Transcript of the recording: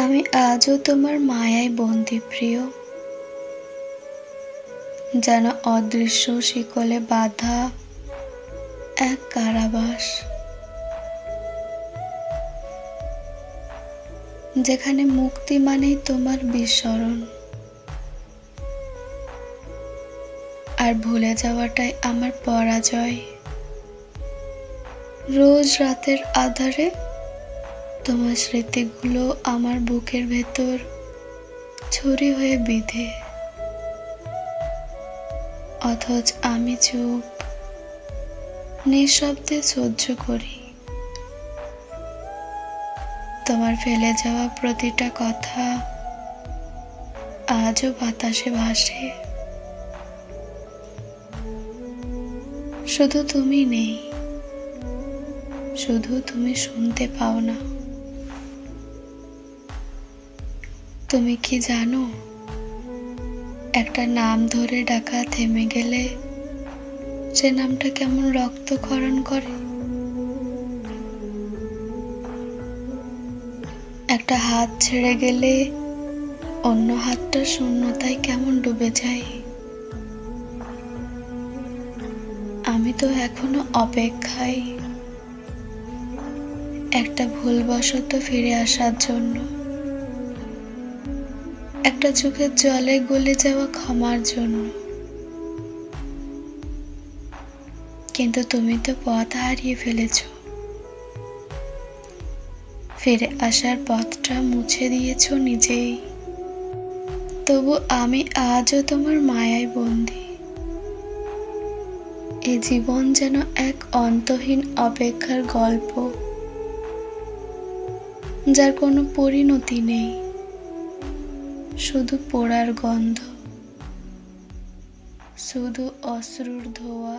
আমি আজও তোমার মায়ায় বন্দী প্রিয়, যেন অদৃশ্য শিকলে বাঁধা এক কারাবাস, যেখানে মুক্তি মানেই তোমার বিস্মরণ, আর ভুলে যাওয়াটাই আমার পরাজয়। রোজ রাতের আধারে তোমার স্মৃতিগুলো আমার বুকের ভেতর ছুরি হয়ে বিঁধে, অথচ আমি চুপ, নিঃশব্দে সহ্য করি। তোমার ফেলে যাওয়া প্রতিটা কথা আজও বাতাসে ভাসে। শুধু তুমি নেই, শুধু তুমি শুনতে পাও না। তুমি কি জানো, একটা নাম ধরে ডাকা থেমে গেলে সে নামটা কেমন রক্তক্ষরণ করে? একটা হাত ছেড়ে গেলে অন্য হাতটা শূন্যতায় কেমন ডুবে যায়। আমি তো এখনো অপেক্ষায়, একটা ভুলবশত ফিরে আসার জন্য, একটা চোখের জলে গলে যাওয়া ক্ষমার জন্য। কিন্তু তুমি তো পথ হারিয়ে ফেলেছো, ফিরে আসার পথটা মুছে দিয়েছো নিজেই। তবু আমি আজও তোমার মায়ায় বন্দী। এ জীবন যেন এক অন্তহীন অপেক্ষার গল্প, যার কোনো পরিণতি নেই, শুধু পোড়ার গন্ধ, শুধু অশ্রুর ধোয়া।